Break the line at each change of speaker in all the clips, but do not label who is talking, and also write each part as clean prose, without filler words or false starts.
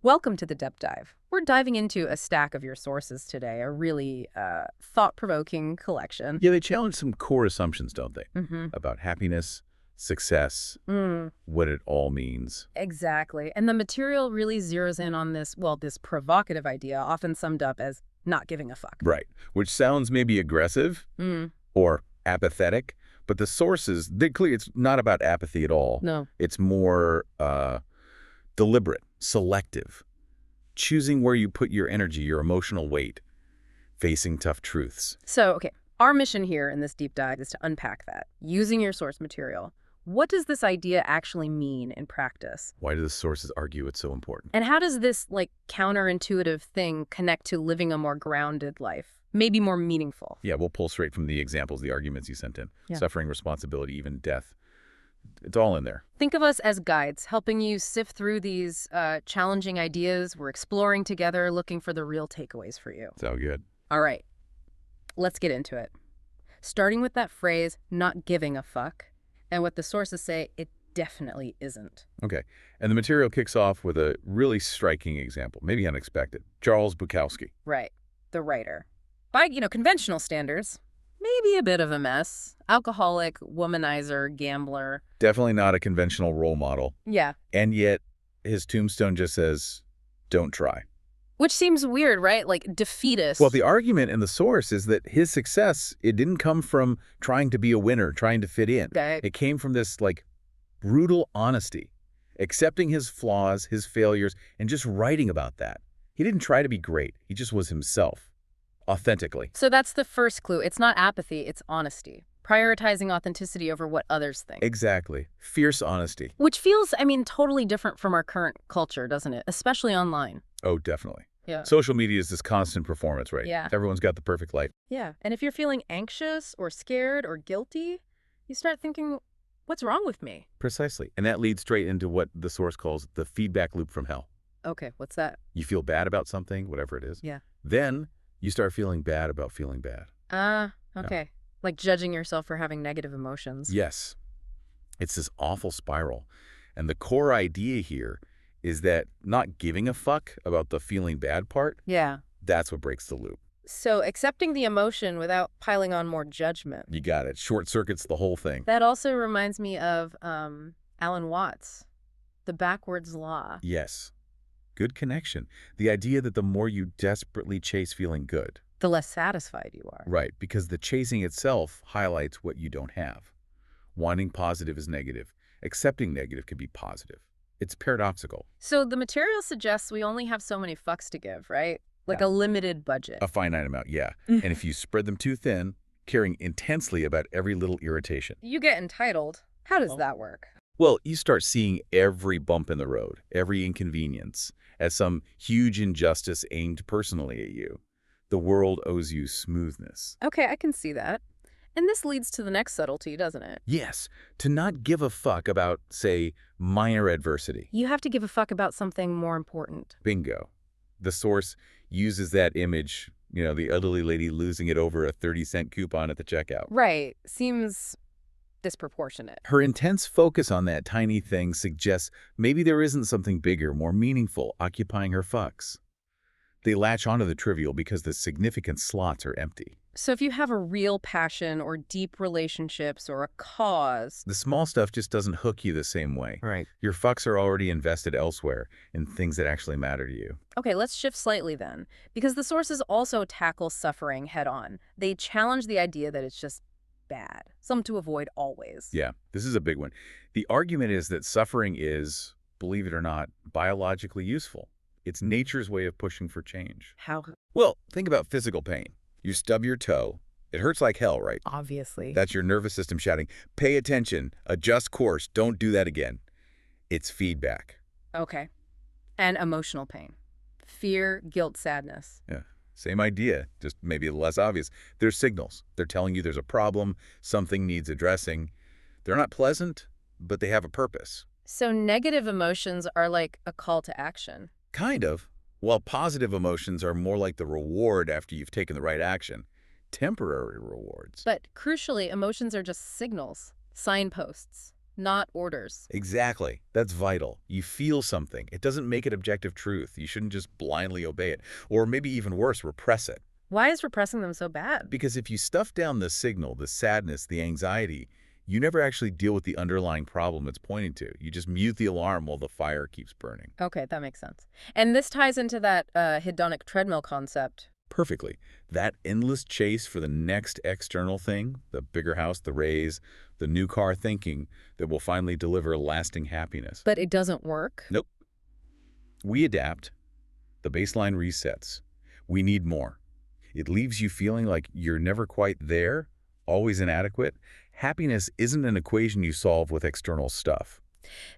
Welcome to the Depth Dive. We're diving into a stack of your sources today, a really thought-provoking collection.
Yeah, they challenge some core assumptions, don't they?
Mm-hmm.
About happiness, success, what it all means.
Exactly. And the material really zeroes in on this provocative idea, often summed up as not giving a fuck.
Right. Which sounds maybe aggressive or apathetic, but the sources, they're clear. It's not about apathy at all.
No.
It's more deliberate, selective, choosing where you put your energy, your emotional weight, facing tough truths.
So, okay, our mission here in this deep dive is to unpack that, using your source material. What does this idea actually mean in practice?
Why do the sources argue it's so important?
And how does this, counterintuitive thing connect to living a more grounded life? Maybe more meaningful?
Yeah, we'll pull straight from the examples, the arguments you sent in.
Yeah.
Suffering, responsibility, even death. It's all in there.
Think of us as guides, helping you sift through these challenging ideas. We're exploring together, looking for the real takeaways for you.
So good.
All right, let's get into it. Starting with that phrase, not giving a fuck, and what the sources say it definitely isn't.
Okay. And the material kicks off with a really striking example, maybe unexpected. Charles Bukowski.
Right, the writer. By, conventional standards, maybe a bit of a mess. Alcoholic, womanizer, gambler.
Definitely not a conventional role model.
Yeah.
And yet, his tombstone just says, don't try.
Which seems weird, right? Like defeatist.
Well, the argument in the source is that his success, it didn't come from trying to be a winner, trying to fit in.
Okay.
It came from this, brutal honesty, accepting his flaws, his failures, and just writing about that. He didn't try to be great. He just was himself, authentically.
So that's the first clue. It's not apathy, it's honesty. Prioritizing authenticity over what others think.
Exactly. Fierce honesty.
Which feels, totally different from our current culture, doesn't it? Especially online.
Oh, definitely.
Yeah.
Social media is this constant performance, right?
Yeah.
Everyone's got the perfect life.
Yeah. And if you're feeling anxious or scared or guilty, you start thinking, what's wrong with me?
Precisely. And that leads straight into what the source calls the feedback loop from hell.
Okay, what's that?
You feel bad about something, whatever it is.
Yeah.
Then you start feeling bad about feeling bad.
Okay. Yeah. Like judging yourself for having negative emotions.
Yes. It's this awful spiral. And the core idea here is that not giving a fuck about the feeling bad part,
Yeah.
that's what breaks the loop.
So accepting the emotion without piling on more judgment.
You got it. Short circuits the whole thing.
That also reminds me of Alan Watts, the backwards law.
Yes. Good connection. The idea that the more you desperately chase feeling good,
The less satisfied you are.
right, because the chasing itself highlights what you don't have. Wanting positive is negative. Accepting negative can be positive. It's paradoxical.
So the material suggests we only have so many fucks to give, right? Like
Yeah.
a limited budget.
A finite amount, yeah. And if you spread them too thin, caring intensely about every little irritation,
You get entitled. How does that work?
well, you start seeing every bump in the road, every inconvenience, as some huge injustice aimed personally at you. The world owes you smoothness.
Okay, I can see that. And this leads to the next subtlety, doesn't it?
Yes, to not give a fuck about, say, minor adversity.
You have to give a fuck about something more important.
Bingo. The source uses that image, the elderly lady losing it over a 30-cent coupon at the checkout.
Right. Seems disproportionate.
Her intense focus on that tiny thing suggests maybe there isn't something bigger, more meaningful, occupying her fucks. They latch onto the trivial because the significant slots are empty.
So if you have a real passion or deep relationships or a cause.
The small stuff just doesn't hook you the same way.
Right.
Your fucks are already invested elsewhere in things that actually matter to you.
Okay, let's shift slightly then, because the sources also tackle suffering head on. They challenge the idea that it's just bad, something to avoid always.
Yeah, this is a big one. The argument is that suffering is, believe it or not, biologically useful. It's nature's way of pushing for change.
How?
Well, think about physical pain. You stub your toe. It hurts like hell, right?
Obviously.
That's your nervous system shouting, pay attention, adjust course, don't do that again. It's feedback.
Okay. And emotional pain. Fear, guilt, sadness.
Yeah, same idea, just maybe less obvious. They're signals. They're telling you there's a problem, something needs addressing. They're not pleasant, but they have a purpose.
So negative emotions are like a call to action.
Kind of. While positive emotions are more like the reward after you've taken the right action. Temporary rewards.
But crucially, emotions are just signals, signposts. not orders.
Exactly. That's vital. You feel something. It doesn't make it objective truth. You shouldn't just blindly obey it. Or maybe even worse, repress it.
Why is repressing them so bad?
Because if you stuff down the signal, the sadness, the anxiety, you never actually deal with the underlying problem it's pointing to. You just mute the alarm while the fire keeps burning.
Okay, that makes sense. And this ties into that hedonic treadmill concept.
Perfectly. That endless chase for the next external thing, the bigger house, the raise, the new car thinking that will finally deliver lasting happiness.
But it doesn't work?
Nope. We adapt. The baseline resets. We need more. It leaves you feeling like you're never quite there, always inadequate. Happiness isn't an equation you solve with external stuff.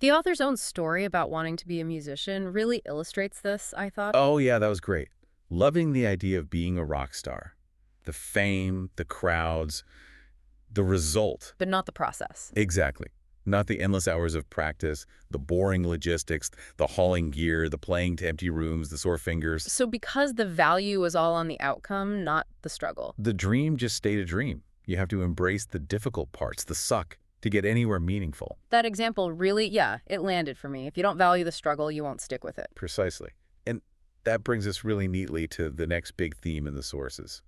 The author's own story about wanting to be a musician really illustrates this, I thought.
Oh yeah, that was great. Loving the idea of being a rock star. The fame, the crowds, the result.
But not the process.
Exactly. Not the endless hours of practice, the boring logistics, the hauling gear, the playing to empty rooms, the sore fingers.
So because the value was all on the outcome, not the struggle.
The dream just stayed a dream. You have to embrace the difficult parts, the suck, to get anywhere meaningful.
That example really, yeah, it landed for me. If you don't value the struggle, you won't stick with it.
Precisely. And that brings us really neatly to the next big theme in the sources.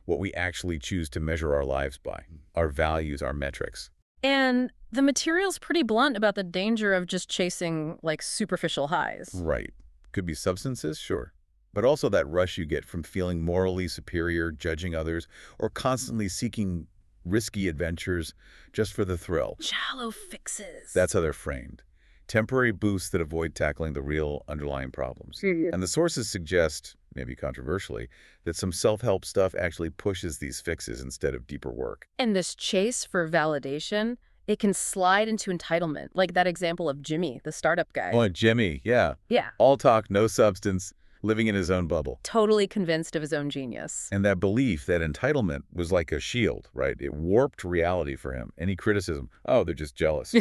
What we actually choose to measure our lives by. Our values, our metrics.
And the material's pretty blunt about the danger of just chasing, like, superficial highs.
Right. Could be substances, sure. But also that rush you get from feeling morally superior, judging others, or constantly seeking risky adventures just for the thrill.
Shallow fixes.
That's how they're framed. Temporary boosts that avoid tackling the real underlying problems. And the sources suggest, maybe controversially, that some self-help stuff actually pushes these fixes instead of deeper work.
And this chase for validation, it can slide into entitlement, like that example of Jimmy, the startup guy.
Oh, Jimmy, yeah.
Yeah.
All talk, no substance, living in his own bubble.
Totally convinced of his own genius.
And that belief, that entitlement, was like a shield, right? It warped reality for him. Any criticism, oh, they're just jealous.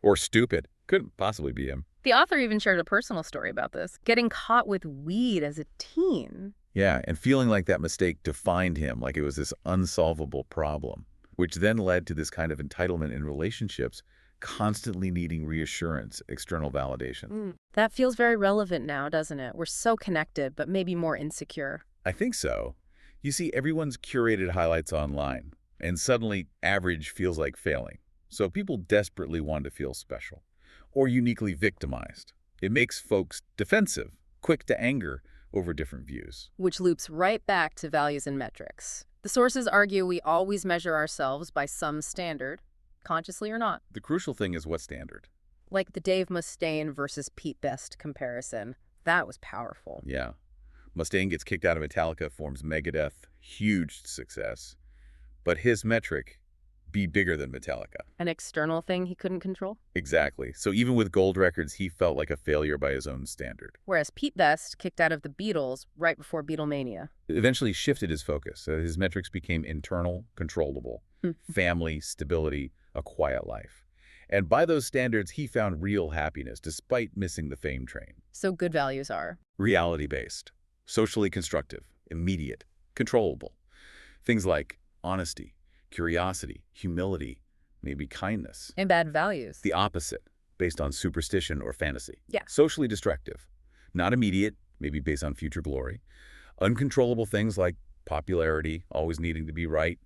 Or stupid. Couldn't possibly be him.
The author even shared a personal story about this, getting caught with weed as a teen.
Yeah, and feeling like that mistake defined him, like it was this unsolvable problem, which then led to this kind of entitlement in relationships, constantly needing reassurance, external validation.
That feels very relevant now, doesn't it? We're so connected, but maybe more insecure.
I think so. You see everyone's curated highlights online, and suddenly average feels like failing. So people desperately want to feel special or uniquely victimized. It makes folks defensive, quick to anger over different views.
Which loops right back to values and metrics. The sources argue we always measure ourselves by some standard, consciously or not.
The crucial thing is what standard?
Like the Dave Mustaine versus Pete Best comparison. That was powerful.
Yeah. Mustaine gets kicked out of Metallica, forms Megadeth, huge success. But his metric, be bigger than Metallica.
An external thing he couldn't control?
Exactly. So even with gold records, he felt like a failure by his own standard.
Whereas Pete Best, kicked out of the Beatles right before Beatlemania.
It eventually shifted his focus. His metrics became internal, controllable, family, stability, a quiet life. And by those standards, he found real happiness despite missing the fame train.
So good values are?
Reality-based, socially constructive, immediate, controllable. Things like honesty, curiosity, humility, maybe kindness.
And bad values?
The opposite, based on superstition or fantasy.
Yeah.
Socially destructive, not immediate, maybe based on future glory. Uncontrollable things like popularity, always needing to be right,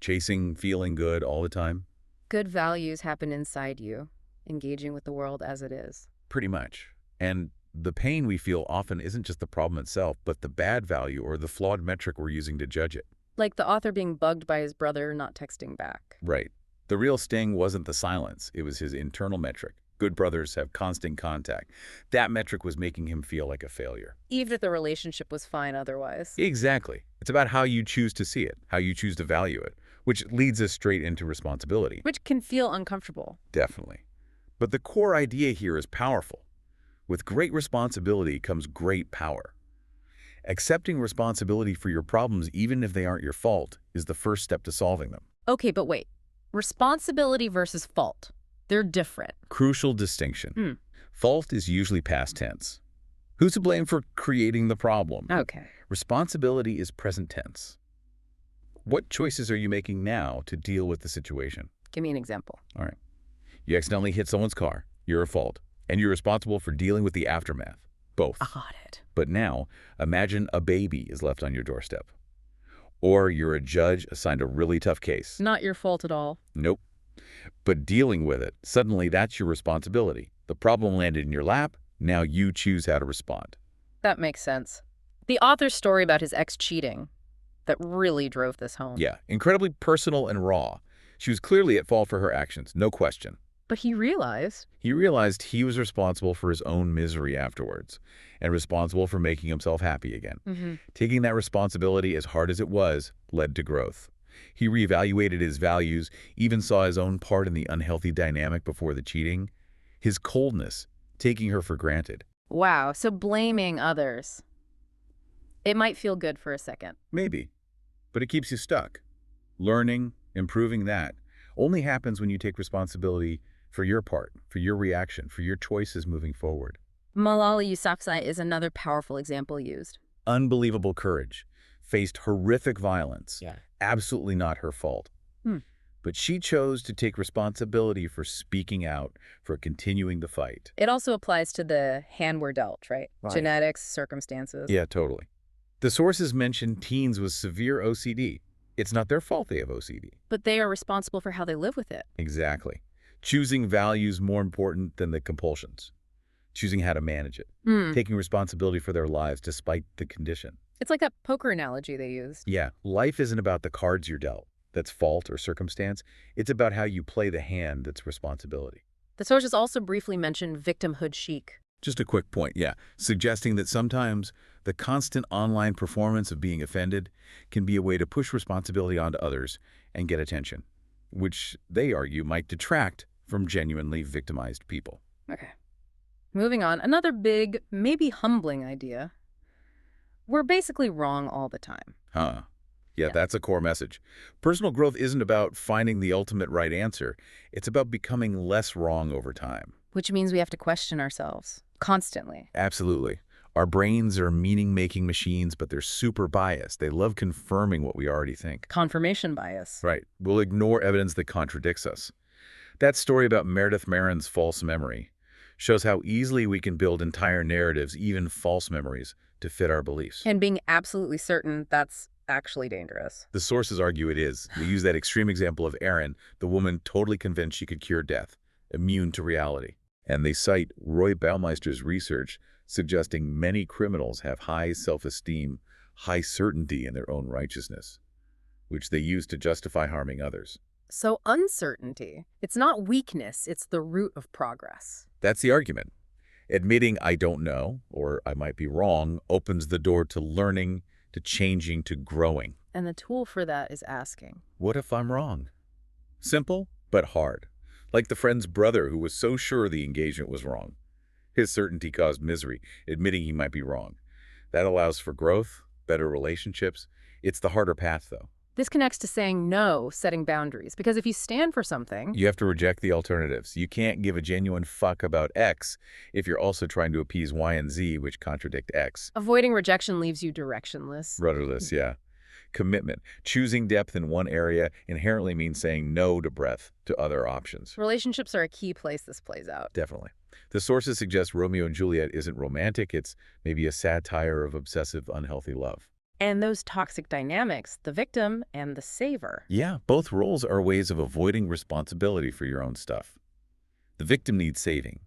chasing feeling good all the time.
Good values happen inside you, engaging with the world as it is.
Pretty much. And the pain we feel often isn't just the problem itself, but the bad value or the flawed metric we're using to judge it.
Like the author being bugged by his brother not texting back.
Right. The real sting wasn't the silence. It was his internal metric. Good brothers have constant contact. That metric was making him feel like a failure.
Even if the relationship was fine otherwise.
Exactly. It's about how you choose to see it, how you choose to value it, which leads us straight into responsibility.
Which can feel uncomfortable.
Definitely. But the core idea here is powerful. With great responsibility comes great power. Accepting responsibility for your problems, even if they aren't your fault, is the first step to solving them.
Okay, but wait. Responsibility versus fault. They're different.
Crucial distinction. Fault is usually past tense. Who's to blame for creating the problem?
Okay.
Responsibility is present tense. What choices are you making now to deal with the situation?
Give me an example.
All right. You accidentally hit someone's car, you're at fault, and you're responsible for dealing with the aftermath. Both.
Got it.
But now, imagine a baby is left on your doorstep. Or you're a judge assigned a really tough case.
Not your fault at all.
Nope. But dealing with it, suddenly that's your responsibility. The problem landed in your lap, now you choose how to respond.
That makes sense. The author's story about his ex cheating, that really drove this home.
Yeah, incredibly personal and raw. She was clearly at fault for her actions, no question.
But he realized.
He realized he was responsible for his own misery afterwards, and responsible for making himself happy again. Taking that responsibility, as hard as it was, led to growth. He reevaluated his values, even saw his own part in the unhealthy dynamic before the cheating. His coldness, taking her for granted.
Wow, so blaming others. It might feel good for a second.
Maybe, but it keeps you stuck. Learning, improving that, only happens when you take responsibility for your part, for your reaction, for your choices moving forward.
Malala Yousafzai is another powerful example used.
Unbelievable courage, faced horrific violence.
Yeah.
Absolutely not her fault. But she chose to take responsibility for speaking out, for continuing the fight.
It also applies to the hand we're dealt, right?
Right.
Genetics, circumstances.
Yeah, totally. The sources mention teens with severe OCD. It's not their fault they have OCD.
But they are responsible for how they live with it.
Exactly. Choosing values more important than the compulsions. Choosing how to manage it. Taking responsibility for their lives despite the condition.
It's like that poker analogy they used.
Yeah, life isn't about the cards you're dealt. That's fault or circumstance. It's about how you play the hand that's responsibility.
The sources also briefly mention victimhood chic.
Just a quick point, yeah, suggesting that sometimes the constant online performance of being offended can be a way to push responsibility onto others and get attention, which they argue might detract from genuinely victimized people.
Okay. Moving on, another big, maybe humbling idea. We're basically wrong all the time.
Yeah,
Yeah.
that's a core message. Personal growth isn't about finding the ultimate right answer. It's about becoming less wrong over time.
Which means we have to question ourselves constantly.
Absolutely. Our brains are meaning-making machines, but they're super biased. They love confirming what we already think.
Confirmation bias.
Right. We'll ignore evidence that contradicts us. That story about Meredith Marin's false memory shows how easily we can build entire narratives, even false memories, to fit our beliefs.
And being absolutely certain that's actually dangerous.
The sources argue it is. They use that extreme example of Erin, the woman totally convinced she could cure death, immune to reality. And they cite Roy Baumeister's research suggesting many criminals have high self-esteem, high certainty in their own righteousness, which they use to justify harming others.
So uncertainty, it's not weakness, it's the root of progress.
That's the argument. Admitting I don't know, or I might be wrong, opens the door to learning, to changing, to growing.
And the tool for that is asking.
What if I'm wrong? Simple, but hard. Like the friend's brother who was so sure the engagement was wrong. His certainty caused misery, admitting he might be wrong. That allows for growth, better relationships. It's the harder path, though.
This connects to saying no, setting boundaries. Because if you stand for something,
You have to reject the alternatives. You can't give a genuine fuck about X if you're also trying to appease Y and Z, which contradict X.
avoiding rejection leaves you directionless.
Rudderless, yeah. Commitment. Choosing depth in one area inherently means saying no to breadth, to other options.
Relationships are a key place this plays out.
Definitely. The sources suggest Romeo and Juliet isn't romantic. It's maybe a satire of obsessive, unhealthy love.
And those toxic dynamics, the victim and the saver.
Yeah, both roles are ways of avoiding responsibility for your own stuff. The victim needs saving.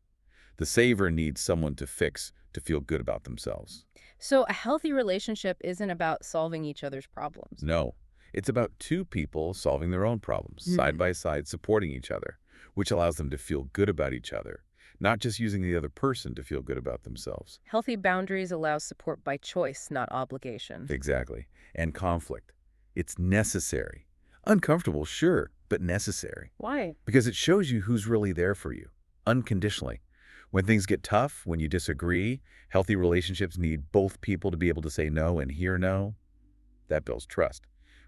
The saver needs someone to fix, to feel good about themselves.
So a healthy relationship isn't about solving each other's problems.
No, it's about two people solving their own problems, side by side, supporting each other, which allows them to feel good about each other, not just using the other person to feel good about themselves.
Healthy boundaries allow support by choice, not obligation.
Exactly. And conflict. It's necessary. Uncomfortable, sure, but necessary.
Why?
Because it shows you who's really there for you, unconditionally. When things get tough, when you disagree, healthy relationships need both people to be able to say no and hear no. That builds trust,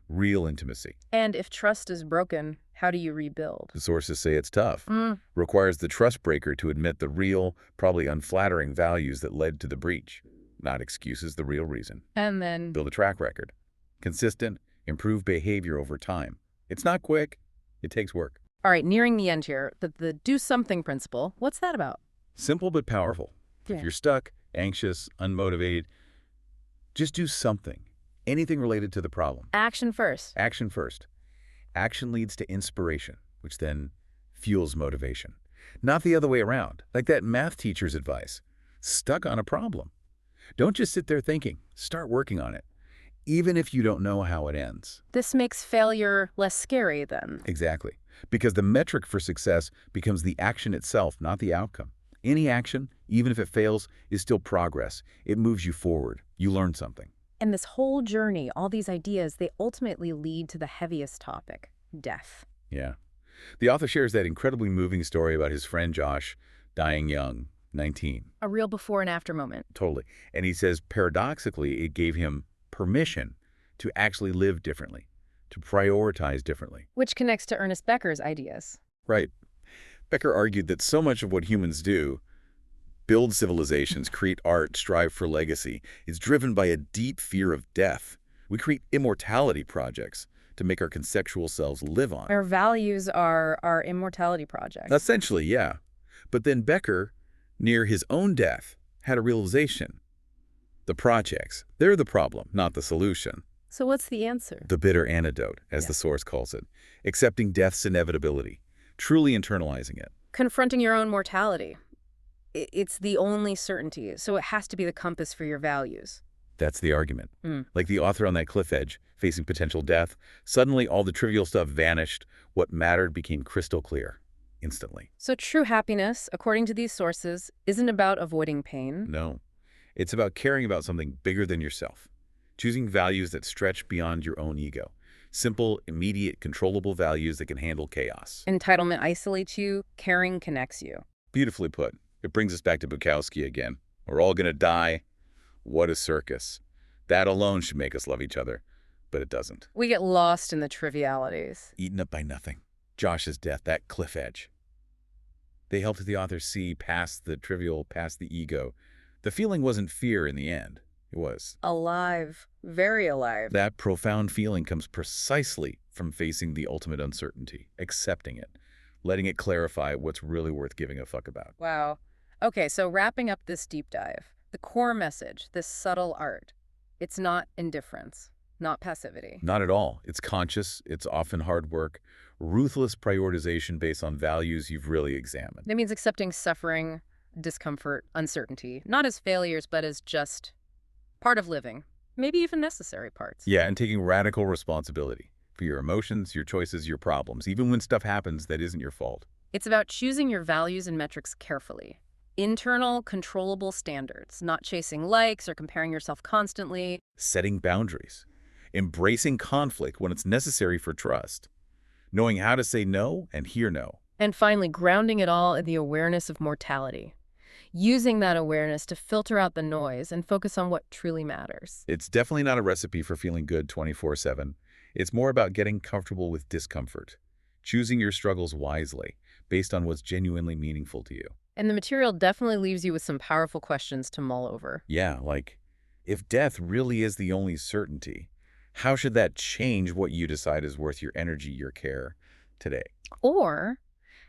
real intimacy.
And if trust is broken, how do you rebuild?
The sources say it's tough. Requires the trust breaker to admit the real, probably unflattering values that led to the breach. Not excuses, the real reason.
And then
Build a track record. Consistent, improve behavior over time. It's not quick. It takes work.
All right, nearing the end here, the do something principle, what's that about?
Simple but powerful. If
Yeah.
you're stuck, anxious, unmotivated, just do something. Anything related to the problem.
Action first.
Action first. Action leads to inspiration, which then fuels motivation. Not the other way around, like that math teacher's advice. Stuck on a problem. Don't just sit there thinking. Start working on it, even if you don't know how it ends.
This makes failure less scary then.
Exactly. Because the metric for success becomes the action itself, not the outcome. Any action, even if it fails, is still progress. It moves you forward. You learn something.
And this whole journey, all these ideas, they ultimately lead to the heaviest topic, death.
Yeah. The author shares that incredibly moving story about his friend Josh dying young, 19.
A real before and after moment.
Totally. And he says, paradoxically, it gave him permission to actually live differently, to prioritize differently.
Which connects to Ernest Becker's ideas.
Right. Becker argued that so much of what humans do, build civilizations, create art, strive for legacy, is driven by a deep fear of death. We create immortality projects to make our conceptual selves live on.
Our values are our immortality projects.
Essentially, yeah. But then Becker, near his own death, had a realization. The projects, they're the problem, not the solution.
So what's the answer?
The bitter antidote, as the source calls it. Accepting death's inevitability, truly internalizing it.
Confronting your own mortality. It's the only certainty, so it has to be the compass for your values.
That's the argument. Like the author on that cliff edge, facing potential death, suddenly all the trivial stuff vanished. What mattered became crystal clear, instantly.
So true happiness, according to these sources, isn't about avoiding pain.
No. It's about caring about something bigger than yourself. Choosing values that stretch beyond your own ego. Simple, immediate, controllable values that can handle chaos.
Entitlement isolates you, caring connects you.
Beautifully put. It brings us back to Bukowski again. We're all gonna die. What a circus. That alone should make us love each other, but it doesn't.
We get lost in the trivialities.
Eaten up by nothing. Josh's death, that cliff edge. They helped the author see past the trivial, past the ego. The feeling wasn't fear in the end. It was.
Alive. Very alive.
That profound feeling comes precisely from facing the ultimate uncertainty, accepting it, letting it clarify what's really worth giving a fuck about.
Wow. Okay, so wrapping up this deep dive, the core message, this subtle art, it's not indifference, not passivity.
Not at all. It's conscious, it's often hard work, ruthless prioritization based on values you've really examined.
It means accepting suffering, discomfort, uncertainty, not as failures, but as just part of living, maybe even necessary parts.
Yeah, and taking radical responsibility for your emotions, your choices, your problems, even when stuff happens that isn't your fault.
It's about choosing your values and metrics carefully. Internal, controllable standards, not chasing likes or comparing yourself constantly.
Setting boundaries. Embracing conflict when it's necessary for trust. Knowing how to say no and hear no.
And finally, grounding it all in the awareness of mortality. Using that awareness to filter out the noise and focus on what truly matters.
It's definitely not a recipe for feeling good 24/7. It's more about getting comfortable with discomfort. Choosing your struggles wisely, based on what's genuinely meaningful to you.
And the material definitely leaves you with some powerful questions to mull over.
Yeah, like, if death really is the only certainty, how should that change what you decide is worth your energy, your care today?
Or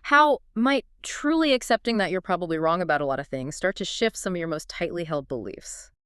how might truly accepting that you're probably wrong about a lot of things start to shift some of your most tightly held beliefs?